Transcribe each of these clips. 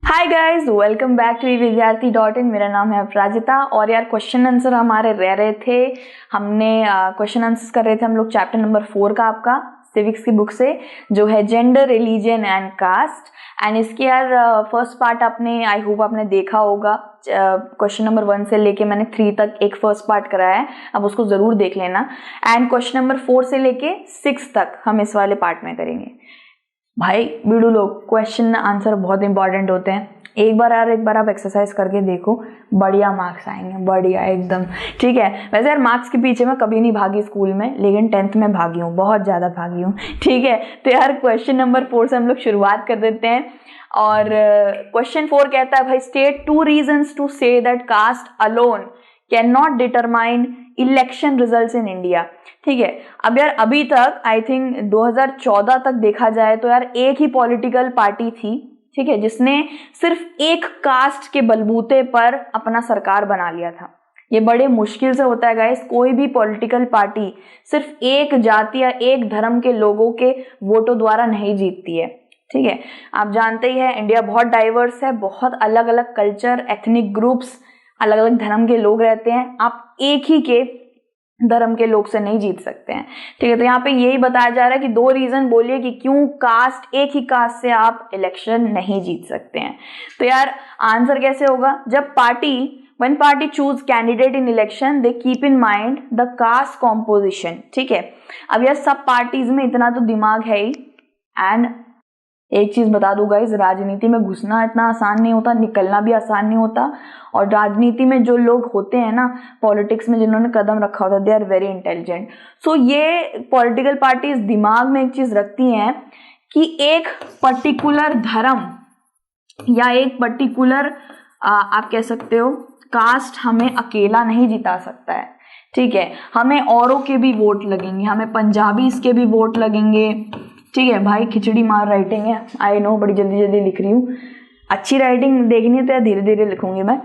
Hi guys, welcome back to विद्यार्थी.in। मेरा नाम है अपराजिता। और यार क्वेश्चन आंसर हमारे रह रहे थे। हमने क्वेश्चन आंसर कर रहे थे हम लोग चैप्टर नंबर 4 का, आपका सिविक्स की बुक से, जो है gender, religion and caste. And इसके यार फर्स्ट पार्ट आपने, आई होप आपने देखा होगा। क्वेश्चन नंबर 1 से लेके मैंने 3 तक एक फर्स्ट पार्ट कराया है, अब उसको जरूर देख लेना। एंड क्वेश्चन नंबर 4 से लेके 6 तक हम इस वाले पार्ट में करेंगे। भाई बीड़ू लोग, क्वेश्चन आंसर बहुत इंपॉर्टेंट होते हैं। एक बार आप एक्सरसाइज करके देखो, बढ़िया मार्क्स आएंगे, बढ़िया एकदम। ठीक है। वैसे यार मार्क्स के पीछे मैं कभी नहीं भागी स्कूल में, लेकिन 10th में भागी हूँ, बहुत ज़्यादा भागी हूँ। ठीक है। तो यार क्वेश्चन नंबर 4 से हम लोग शुरुआत कर देते हैं। और क्वेश्चन 4 कहता है, भाई state 2 reasons to say that caste alone can not determine election results in India. ठीक है। अब यार अभी तक आई थिंक 2014 तक देखा जाए तो यार एक ही पॉलिटिकल पार्टी थी, ठीक है, जिसने सिर्फ एक कास्ट के बलबूते पर अपना सरकार बना लिया था। ये बड़े मुश्किल से होता है गाइस। कोई भी पॉलिटिकल पार्टी सिर्फ एक जाति या एक धर्म के लोगों के वोटों द्वारा नहीं जीतती है। ठीक है। आप जानते ही है इंडिया बहुत डाइवर्स है, बहुत अलग अलग कल्चर, एथनिक ग्रुप्स, अलग अलग धर्म के लोग रहते हैं। आप एक ही के धर्म के लोग से नहीं जीत सकते हैं। ठीक है। तो यहाँ पे यही बताया जा रहा है कि 2 रीजन बोलिए कि क्यों कास्ट, एक ही कास्ट से आप इलेक्शन नहीं जीत सकते हैं। तो यार आंसर कैसे होगा? जब when party choose candidate in election they keep in mind the caste composition। ठीक है। अब यार सब पार्टीज में इतना तो दिमाग है ही। एंड एक चीज बता दूं गाइस, राजनीति में घुसना इतना आसान नहीं होता, निकलना भी आसान नहीं होता। और राजनीति में जो लोग होते हैं ना, पॉलिटिक्स में जिन्होंने कदम रखा होता है, दे आर वेरी इंटेलिजेंट। सो ये पॉलिटिकल पार्टीज दिमाग में एक चीज रखती हैं कि एक पर्टिकुलर धर्म या एक पर्टिकुलर आप कह सकते हो कास्ट हमें अकेला नहीं जिता सकता है। ठीक है। हमें औरों के भी वोट लगेंगे, हमें पंजाबीज के भी वोट लगेंगे। ठीक है भाई, खिचड़ी मार राइटिंग है, आई नो, बड़ी जल्दी जल्दी लिख रही हूँ। अच्छी राइटिंग देखनी है तो या धीरे धीरे लिखूंगी मैं।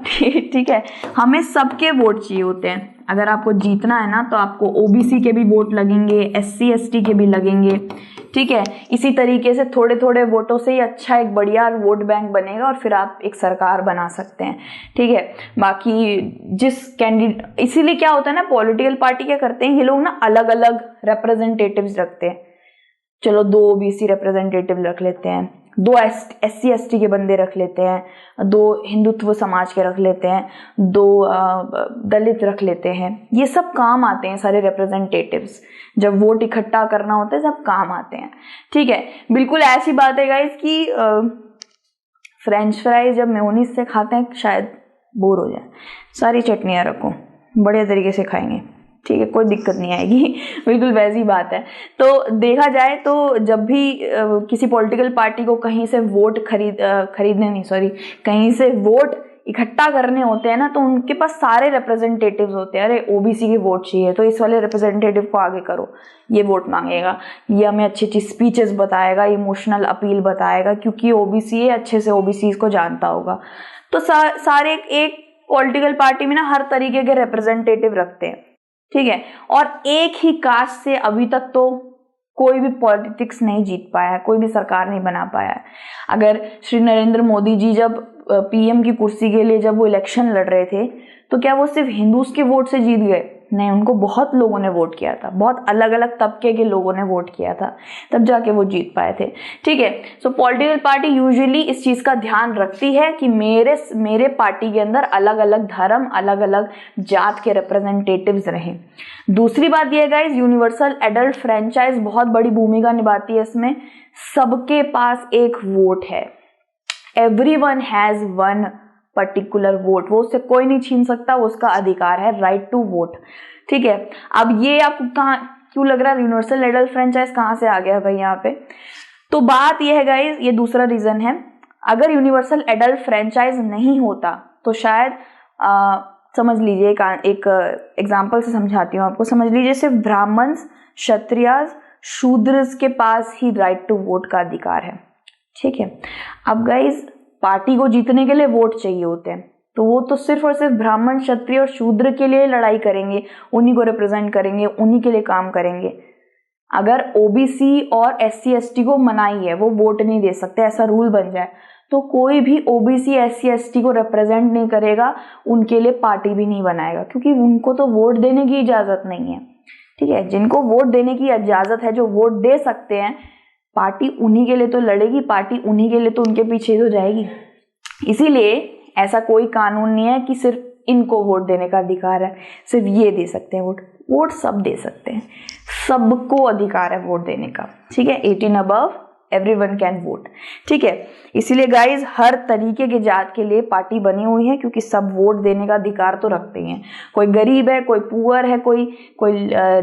ठीक है। हमें सबके वोट चाहिए होते हैं। अगर आपको जीतना है ना तो आपको ओबीसी के भी वोट लगेंगे, एससी एसटी के भी लगेंगे। ठीक है। इसी तरीके से थोड़े थोड़े वोटों से ही अच्छा एक बढ़िया वोट बैंक बनेगा और फिर आप एक सरकार बना सकते हैं। ठीक है। बाकी जिस कैंडिडेट, इसीलिए क्या होता है ना, पॉलिटिकल पार्टी क्या करते हैं ये लोग ना, अलग अलग रिप्रेजेंटेटिव्स रखते हैं। चलो 2 ओबीसी रिप्रेजेंटेटिव रख लेते हैं, 2 एससी एसटी के बंदे रख लेते हैं, 2 हिंदुत्व समाज के रख लेते हैं, 2 दलित रख लेते हैं। ये सब काम आते हैं सारे रिप्रेजेंटेटिव्स। जब वोट इकट्ठा करना होता है सब काम आते हैं। ठीक है। बिल्कुल ऐसी बात है गाइस कि फ्रेंच फ्राइज जब मेयोनीज से खाते हैं शायद बोर हो जाए, सारी चटनियाँ रखो, बढ़िया तरीके से खाएंगे। ठीक है, कोई दिक्कत नहीं आएगी। बिल्कुल वैसी बात है। तो देखा जाए तो जब भी किसी पॉलिटिकल पार्टी को कहीं से वोट कहीं से वोट इकट्ठा करने होते हैं ना, तो उनके पास सारे रिप्रेजेंटेटिव्स होते हैं। अरे ओबीसी के वोट चाहिए तो इस वाले रिप्रेजेंटेटिव को आगे करो, ये वोट मांगेगा, ये हमें अच्छी अच्छी स्पीचेस बताएगा, इमोशनल अपील बताएगा, क्योंकि ओबीसी है, अच्छे से ओबीसी को जानता होगा। तो सारे एक पॉलिटिकल पार्टी में ना हर तरीके के रिप्रेजेंटेटिव रखते हैं। ठीक है। और एक ही कास्ट से अभी तक तो कोई भी पॉलिटिक्स नहीं जीत पाया है, कोई भी सरकार नहीं बना पाया है। अगर श्री नरेंद्र मोदी जी जब पीएम की कुर्सी के लिए जब वो इलेक्शन लड़ रहे थे तो क्या वो सिर्फ हिंदूज के वोट से जीत गए? नहीं, उनको बहुत लोगों ने वोट किया था, बहुत अलग अलग तबके के लोगों ने वोट किया था, तब जाके वो जीत पाए थे। ठीक है। सो पॉलिटिकल पार्टी यूजुअली इस चीज का ध्यान रखती है कि मेरे पार्टी के अंदर अलग अलग धर्म, अलग अलग जात के रिप्रेजेंटेटिव्स रहें। दूसरी बात यह गाइस, यूनिवर्सल एडल्ट फ्रेंचाइज बहुत बड़ी भूमिका निभाती है इसमें। सबके पास एक वोट है, everyone has one particular vote, वो उससे कोई नहीं छीन सकता, वो उसका अधिकार है, राइट टू वोट। ठीक है। अब ये आपको कहाँ क्यों लग रहा है यूनिवर्सल एडल्ट फ्रेंचाइज कहाँ से आ गया भाई यहाँ पे? तो बात ये है गाइस, ये दूसरा रीजन है। अगर यूनिवर्सल एडल्ट फ्रेंचाइज नहीं होता तो शायद समझ लीजिए, एक एग्जाम्पल से समझाती हूँ आपको, समझ लीजिए सिर्फ ब्राह्मण्स, क्षत्रियास, शूद्रस के पास ही राइट टू वोट का अधिकार है। ठीक है। अब गाइस पार्टी को जीतने के लिए वोट चाहिए होते हैं, तो वो तो सिर्फ और सिर्फ ब्राह्मण, क्षत्रिय और शूद्र के लिए लड़ाई करेंगे, उन्हीं को रिप्रेजेंट करेंगे, उन्हीं के लिए काम करेंगे। अगर ओबीसी और एससी एसटी को मनाही है, वो वोट नहीं दे सकते, ऐसा रूल बन जाए, तो कोई भी ओबीसी SC ST को रिप्रेजेंट नहीं करेगा, उनके लिए पार्टी भी नहीं बनाएगा, क्योंकि उनको तो वोट देने की इजाजत नहीं है। ठीक है, जिनको वोट देने की इजाजत है, जो वोट दे सकते हैं, पार्टी उन्हीं के लिए तो लड़ेगी, पार्टी उन्हीं के लिए तो उनके पीछे तो जाएगी। इसीलिए ऐसा कोई कानून नहीं है कि सिर्फ इनको वोट देने का अधिकार है, सिर्फ ये दे सकते हैं वोट। वोट सब दे सकते हैं, सबको अधिकार है वोट देने का। ठीक है, 18 अबव एवरीवन कैन वोट। ठीक है, इसीलिए गाइज हर तरीके के जात के लिए पार्टी बनी हुई है, क्योंकि सब वोट देने का अधिकार तो रखते हैं। कोई गरीब है, कोई पुअर है, कोई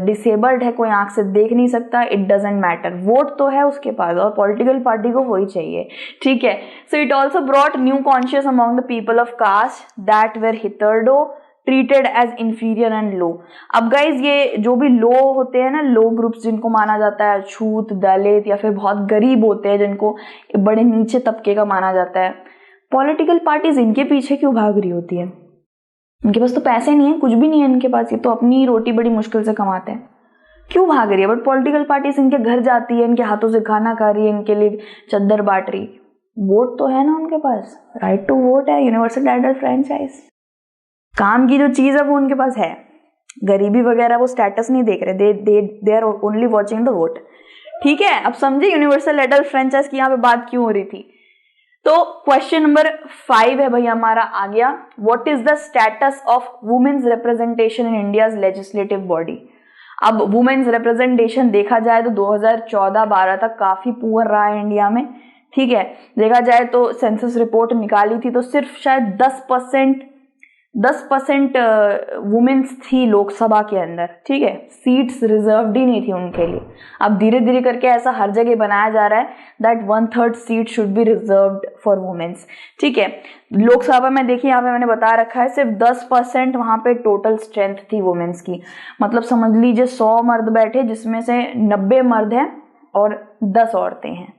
डिसेबल्ड है, कोई आंख से देख नहीं सकता, इट डजेंट मैटर, वोट तो है उसके पास, और पॉलिटिकल पार्टी को वही चाहिए। ठीक है, so it also brought new conscious among the people of caste that were hitherto treated as inferior and low. अब गाइज ये जो भी लो होते हैं ना, लो ग्रुप्स जिनको माना जाता है, छूत, दलित या फिर बहुत गरीब होते हैं जिनको बड़े नीचे तबके का माना जाता है, पॉलिटिकल पार्टीज इनके पीछे क्यों भाग रही होती है? इनके पास तो पैसे नहीं है, कुछ भी नहीं है इनके पास, ये तो अपनी रोटी बड़ी मुश्किल से कमाते हैं, क्यों भाग रही है? बट पॉलिटिकल पार्टीज इनके घर जाती है, इनके हाथों से खाना खा रही है, इनके लिए चद्दर बांट रही। वोट तो है ना उनके पास, राइट टू वोट है, यूनिवर्सल एडल्ट फ्रेंचाइज, काम की जो चीज है वो उनके पास है। गरीबी वगैरह वो स्टेटस नहीं देख रहे, they are only watching the vote. ठीक है, अब समझे यूनिवर्सल एडल्ट फ्रेंचाइज की यहाँ पे बात क्यों हो रही थी। तो क्वेश्चन नंबर 5 है भैया हमारा आ गया, what is the status of women's representation in India's legislative body. अब वुमेन्स रिप्रेजेंटेशन देखा जाए तो 2014-12 तक काफी पुअर रहा है इंडिया में। ठीक है, देखा जाए तो सेंसस रिपोर्ट निकाली थी तो सिर्फ शायद 10% वुमेन्स थी लोकसभा के अंदर। ठीक है, सीट्स रिजर्व्ड ही नहीं थी उनके लिए। अब धीरे धीरे करके ऐसा हर जगह बनाया जा रहा है that 1/3 seat should be reserved for women's. ठीक है, लोकसभा में देखिए यहाँ पे मैंने बता रखा है सिर्फ 10% वहां पे टोटल स्ट्रेंथ थी वुमेन्स की। मतलब समझ लीजिए 100 मर्द बैठे जिसमें से 90 मर्द हैं और 10 औरतें हैं।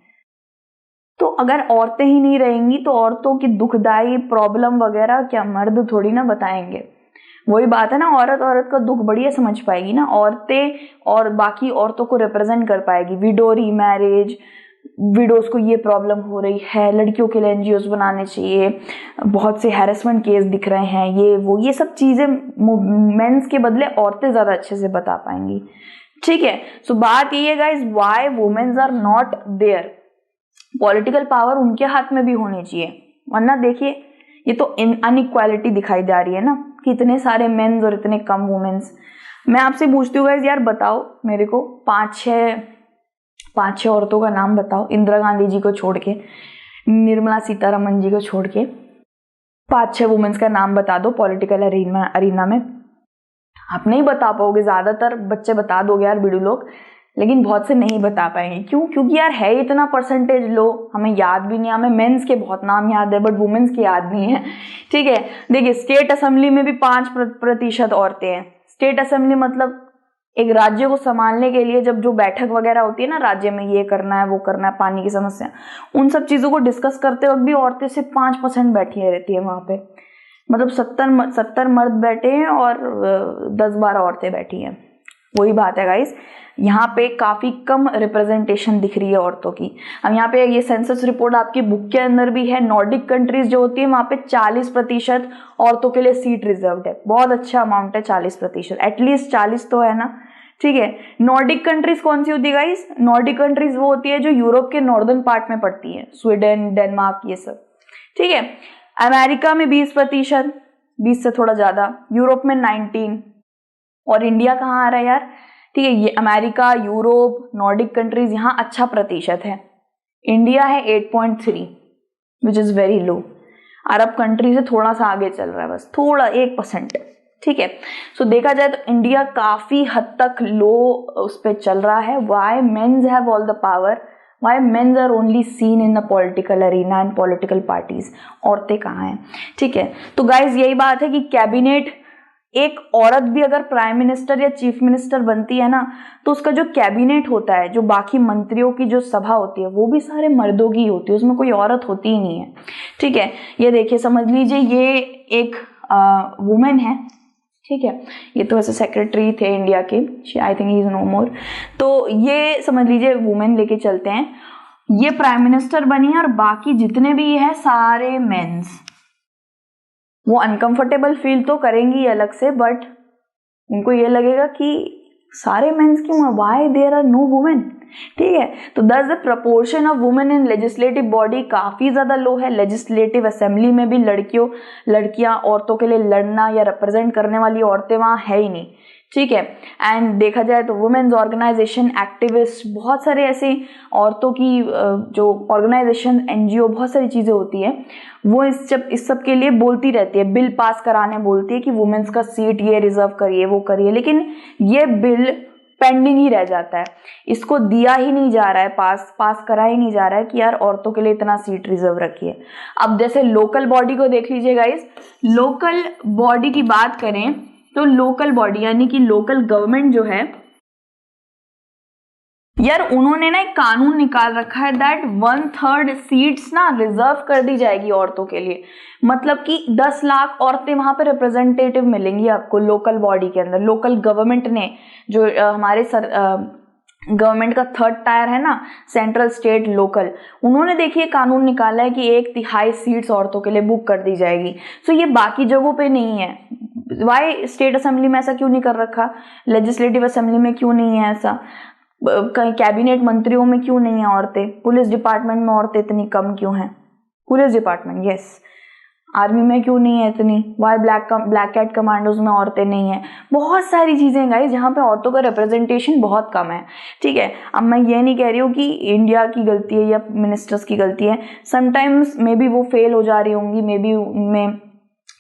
तो अगर औरतें ही नहीं रहेंगी तो औरतों की दुखदाई प्रॉब्लम वगैरह क्या मर्द थोड़ी ना बताएंगे। वही बात है ना, औरत का दुख बढ़िया समझ पाएगी ना, औरतें और बाकी औरतों को रिप्रेजेंट कर पाएगी। विडो रीमैरिज, विडोज को ये प्रॉब्लम हो रही है, लड़कियों के लिए NGOs बनाने चाहिए, बहुत से हैरेसमेंट केस दिख रहे हैं, ये सब चीजें मेंस के बदले औरतें ज्यादा अच्छे से बता पाएंगी। ठीक है, सो बात ये है guys, why women's are not there. Political power उनके हाथ में भी होनी चाहिए, वरना देखिए ये तो अनइक्वालिटी दिखाई जा रही है ना, कि इतने सारे मेंस और इतने कम वुमेन्स। मैं आपसे पूछती हूँ गाइस, यार बताओ मेरे को 5-6 औरतों का नाम बताओ, इंदिरा गांधी जी को छोड़ के, निर्मला सीतारमन जी को छोड़ के 5-6 वुमेन्स का नाम बता दो पॉलिटिकल अरीना में। आप नहीं बता पाओगे, ज्यादातर बच्चे बता दोगे यार बिडू लोग, लेकिन बहुत से नहीं बता पाएंगे। क्यों? क्योंकि यार है इतना परसेंटेज लो, हमें याद भी नहीं, हमें मेंस के बहुत नाम याद है बट वुमेन्स के याद नहीं है। ठीक है, देखिए स्टेट असेंबली में भी 5% औरतें हैं। स्टेट असेंबली मतलब एक राज्य को संभालने के लिए जब जो बैठक वगैरह होती है ना, राज्य में ये करना है वो करना है, पानी की समस्या, उन सब चीजों को डिस्कस करते वक्त भी औरतें सिर्फ 5% बैठी रहती है वहां पे। मतलब 70 मर्द बैठे हैं और 10-12 औरतें बैठी हैं। वही बात है गाइस, यहाँ पे काफी कम रिप्रेजेंटेशन दिख रही है औरतों की। अब यहाँ पे ये सेंसस रिपोर्ट आपकी बुक के अंदर भी है, नॉर्डिक कंट्रीज जो होती है वहां पे 40% औरतों के लिए सीट रिजर्व्ड है। बहुत अच्छा अमाउंट है 40%, एटलीस्ट 40 तो है ना। ठीक है, नॉर्डिक कंट्रीज कौन सी होती है गाइस? नॉर्डिक कंट्रीज वो होती है जो यूरोप के नॉर्दर्न पार्ट में पड़ती है, स्वीडन, डेनमार्क, ये सब। ठीक है, अमेरिका में 20%, 20 से थोड़ा ज्यादा, यूरोप में 19, और इंडिया कहाँ आ रहा है यार? ठीक है, ये अमेरिका, यूरोप, नॉर्डिक कंट्रीज, यहाँ अच्छा प्रतिशत है। इंडिया है 8.3 which is very low. Arab country से थोड़ा सा आगे चल रहा है, बस थोड़ा 1%। ठीक है, सो देखा जाए तो इंडिया काफी हद तक लो उस पर चल रहा है। Why men's have all the power, why men's are only seen in the political arena and political parties, औरतें कहाँ हैं? ठीक है, तो गाइज यही बात है कि कैबिनेट, एक औरत भी अगर प्राइम मिनिस्टर या चीफ मिनिस्टर बनती है ना, तो उसका जो कैबिनेट होता है, जो बाकी मंत्रियों की जो सभा होती है, वो भी सारे मर्दों की होती है, उसमें कोई औरत होती ही नहीं है। ठीक है, ये देखिए समझ लीजिए ये एक वुमेन है। ठीक है, ये तो वैसे सेक्रेटरी थे इंडिया के, I think he is no more. तो ये समझ लीजिए वुमेन लेके चलते हैं, ये प्राइम मिनिस्टर बनी है और बाकी जितने भी है सारे मेंस। वो अनकंफर्टेबल फील तो करेंगी अलग से, बट उनको ये लगेगा कि सारे मेंस क्यों है, why there are no women. ठीक है, तो thus the proportion of women in legislative body काफी ज्यादा लो है। लेजिस्लेटिव असेंबली में भी लड़कियां औरतों के लिए लड़ना या रिप्रेजेंट करने वाली औरतें वहां है ही नहीं। ठीक है, एंड देखा जाए तो वुमेन्स ऑर्गेनाइजेशन, एक्टिविस्ट, बहुत सारे ऐसे औरतों की जो ऑर्गेनाइजेशन, एनजीओ, बहुत सारी चीजें होती है, वो इस सब के लिए बोलती रहती है, बिल पास कराने बोलती है कि वुमेन्स का सीट ये रिजर्व करिए, वो करिए, लेकिन ये बिल पेंडिंग ही रह जाता है। इसको दिया ही नहीं जा रहा है, पास करा ही नहीं जा रहा है कि यार औरतों के लिए इतना सीट रिजर्व रखिए। अब जैसे लोकल बॉडी को देख लीजिए गाइस, लोकल बॉडी की बात करें तो लोकल बॉडी यानी कि लोकल गवर्नमेंट जो है यार, उन्होंने ना एक कानून निकाल रखा है दैट 1/3 सीट्स ना रिजर्व कर दी जाएगी औरतों के लिए। मतलब कि 10 लाख औरतें वहां पे रिप्रेजेंटेटिव मिलेंगी आपको लोकल बॉडी के अंदर। लोकल गवर्नमेंट ने जो हमारे गवर्नमेंट का 3rd टायर है ना, सेंट्रल, स्टेट, लोकल, उन्होंने देखिए कानून निकाला है कि 1/3 सीट्स औरतों के लिए बुक कर दी जाएगी। सो ये बाकी जगहों पे नहीं है। वाई स्टेट असेंबली में ऐसा क्यों नहीं कर रखा, लेजिस्लेटिव असेंबली में क्यों नहीं है ऐसा, कहीं कैबिनेट मंत्रियों में क्यों नहीं है औरतें, पुलिस डिपार्टमेंट में औरतें इतनी कम क्यों हैं, पुलिस डिपार्टमेंट, यस, आर्मी में क्यों नहीं है इतनी, वाई ब्लैक कैट कमांडोज में औरतें नहीं है। बहुत सारी चीजें गाइस जहाँ पे औरतों का रिप्रेजेंटेशन बहुत कम है। ठीक है, अब मैं ये नहीं कह रही हूँ कि इंडिया की गलती है या मिनिस्टर्स की गलती है, समटाइम्स मे बी वो फेल हो जा रही होंगी, मे बी उनमें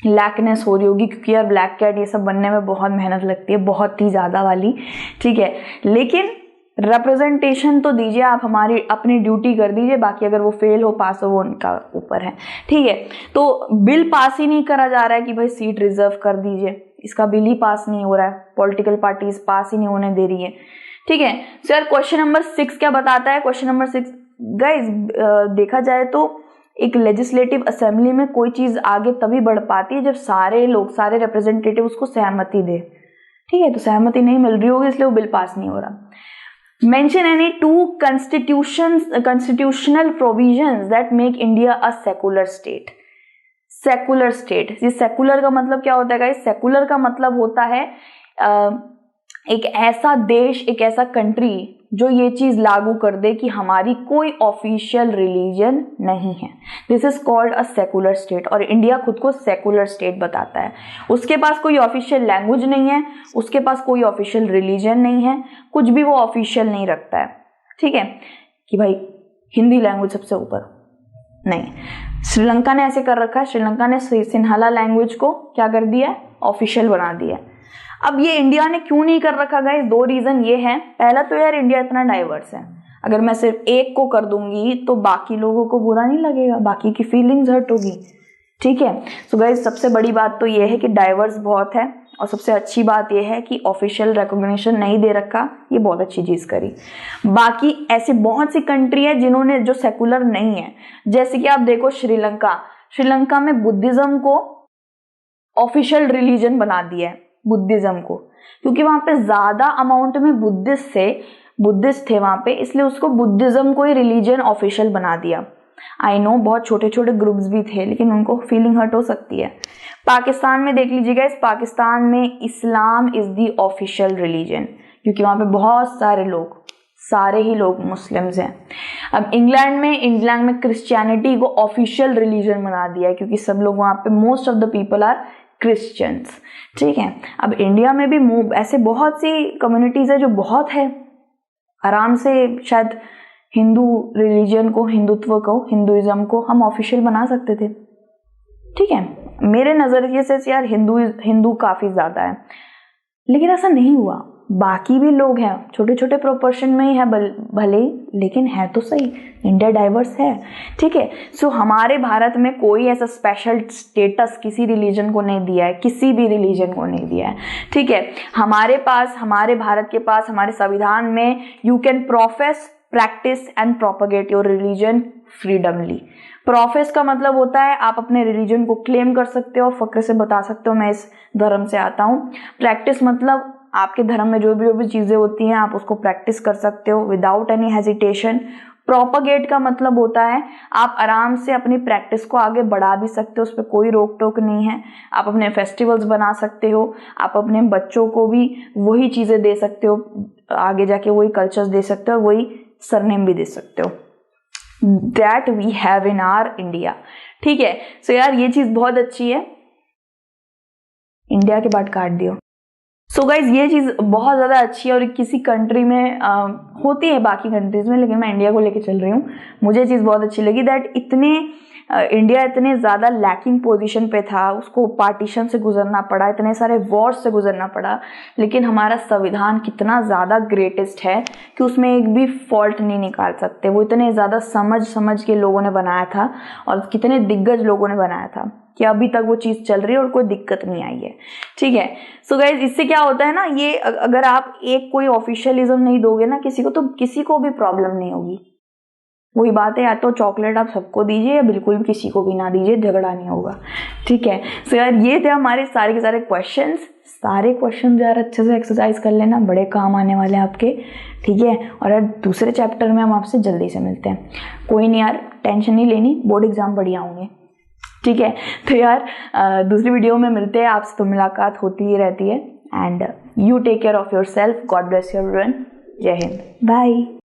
लैकनेस हो रही होगी, क्योंकि यार ब्लैक कैट ये सब बनने में बहुत मेहनत लगती है, बहुत ही ज्यादा वाली। ठीक है, लेकिन रिप्रेजेंटेशन तो दीजिए, आप हमारी अपनी ड्यूटी कर दीजिए, बाकी अगर वो फेल हो पास हो वो उनका ऊपर है। ठीक है, तो बिल पास ही नहीं करा जा रहा है कि भाई सीट रिजर्व कर दीजिए, इसका बिल ही पास नहीं हो रहा है, पॉलिटिकल पार्टीज पास ही नहीं होने दे रही है। ठीक है, सो यार क्वेश्चन नंबर 6 क्या बताता है? क्वेश्चन नंबर 6 गाइज, देखा जाए तो एक लेजिस्लेटिव असेंबली में कोई चीज आगे तभी बढ़ पाती है जब सारे लोग, सारे रिप्रेजेंटेटिव उसको सहमति दे। ठीक है, तो सहमति नहीं मिल रही होगी इसलिए वो बिल पास नहीं हो रहा। Mention any 2 constitutional provisions that make India a secular state. Secular state, ये सेकुलर का मतलब क्या होता है गाइस? सेकुलर का मतलब होता है एक ऐसा देश, एक ऐसा कंट्री जो ये चीज लागू कर दे कि हमारी कोई ऑफिशियल रिलीजन नहीं है। This is called a secular state, और इंडिया खुद को सेकुलर स्टेट बताता है। उसके पास कोई ऑफिशियल लैंग्वेज नहीं है, उसके पास कोई ऑफिशियल रिलीजन नहीं है, कुछ भी वो ऑफिशियल नहीं रखता है। ठीक है, कि भाई हिंदी लैंग्वेज सबसे ऊपर नहीं। श्रीलंका ने ऐसे कर रखा है, श्रीलंका ने सिन्हाला लैंग्वेज को क्या कर दिया है? ऑफिशियल बना दिया है। अब ये इंडिया ने क्यों नहीं कर रखा गाइस? 2 रीजन ये हैं। पहला तो यार इंडिया इतना डाइवर्स है, अगर मैं सिर्फ एक को कर दूंगी तो बाकी लोगों को बुरा नहीं लगेगा, बाकी की फीलिंग्स हर्ट होगी। ठीक है, सो गाइस सबसे बड़ी बात तो ये है कि डाइवर्स बहुत है, और सबसे अच्छी बात ये है कि ऑफिशियल रिकॉग्निशन नहीं दे रखा, ये बहुत अच्छी चीज करी। बाकी ऐसी बहुत सी कंट्री है जिन्होंने, जो सेकुलर नहीं है, जैसे कि आप देखो श्रीलंका में बुद्धिज्म को ऑफिशियल रिलीजन बना दिया है, बुद्धिज्म को, क्योंकि वहां पे ज्यादा अमाउंट में बुद्धिस्ट थे वहां पे, इसलिए उसको बुद्धिज्म को ही रिलीजन ऑफिशियल बना दिया। आई नो बहुत छोटे छोटे ग्रुप्स भी थे, लेकिन उनको फीलिंग हर्ट हो सकती है। पाकिस्तान में देख लीजिएगा, इस पाकिस्तान में Islam is the official religion, क्योंकि वहां पे बहुत सारे ही लोग मुस्लिम्स हैं। अब इंग्लैंड में क्रिश्चियनिटी को ऑफिशियल रिलीजन बना दिया है, क्योंकि सब लोग वहां पे, most of the people are Christians. ठीक है, अब इंडिया में भी ऐसे बहुत सी कम्युनिटीज है जो बहुत है, आराम से शायद हिंदू रिलीजन को, हिंदुत्व को, हिंदुइज्म को हम ऑफिशियल बना सकते थे। ठीक है, मेरे नजरिए से यार हिंदू काफी ज्यादा है, लेकिन ऐसा नहीं हुआ। बाकी भी लोग हैं, छोटे छोटे प्रोपोर्शन में ही है भले ही, लेकिन है तो सही, इंडिया डाइवर्स है। ठीक है, सो हमारे भारत में कोई ऐसा स्पेशल स्टेटस किसी रिलीजन को नहीं दिया है, किसी भी रिलीजन को नहीं दिया है। ठीक है, हमारे भारत के पास, हमारे संविधान में you can profess, practice and propagate your religion freedomly. Profess का मतलब होता है आप अपने रिलीजन को क्लेम कर सकते हो, फक्र से बता सकते हो मैं इस धर्म से आता हूँ। प्रैक्टिस मतलब आपके धर्म में जो भी चीजें होती हैं आप उसको प्रैक्टिस कर सकते हो विदाउट एनी हेजिटेशन, प्रोपागेट का मतलब होता है आप आराम से अपनी प्रैक्टिस को आगे बढ़ा भी सकते हो, उस पर कोई रोक टोक नहीं है। आप अपने फेस्टिवल्स बना सकते हो, आप अपने बच्चों को भी वही चीज़ें दे सकते हो, आगे जाके वही कल्चर्स दे सकते हो, वही सरनेम भी दे सकते हो। That we have in our India. ठीक है, सो यार ये चीज़ बहुत अच्छी है। इंडिया के बाद काट दियो। सो गाइज ये चीज़ बहुत ज़्यादा अच्छी है और किसी कंट्री में होती है, बाकी कंट्रीज में, लेकिन मैं इंडिया को लेके चल रही हूँ। मुझे ये चीज़ बहुत अच्छी लगी दैट इंडिया इतने ज़्यादा लैकिंग पोजीशन पे था, उसको पार्टीशन से गुजरना पड़ा, इतने सारे वॉर्स से गुजरना पड़ा, लेकिन हमारा संविधान कितना ज़्यादा ग्रेटेस्ट है कि उसमें एक भी फॉल्ट नहीं निकाल सकते। वो इतने ज़्यादा समझ के लोगों ने बनाया था और कितने दिग्गज लोगों ने बनाया था कि अभी तक वो चीज़ चल रही है और कोई दिक्कत नहीं आई है। ठीक है, सो गाइज इससे क्या होता है ना, ये अगर आप एक कोई ऑफिशियलिज्म नहीं दोगे ना किसी को, तो किसी को भी प्रॉब्लम नहीं होगी। वही बात है, या तो चॉकलेट आप सबको दीजिए या बिल्कुल भी किसी को भी ना दीजिए, झगड़ा नहीं होगा। ठीक है, सो यार ये थे हमारे सारे के सारे क्वेश्चंस। सारे क्वेश्चन यार अच्छे से एक्सरसाइज कर लेना, बड़े काम आने वाले हैं आपके। ठीक है, और यार दूसरे चैप्टर में हम आपसे जल्दी से मिलते हैं। कोई नहीं यार, टेंशन नहीं लेनी, बोर्ड एग्जाम बढ़िया होंगे। ठीक है, तो यार दूसरी वीडियो में मिलते हैं, आपसे तो मुलाकात होती ही रहती है। And you take care of yourself, god bless you everyone. जय हिंद, बाय।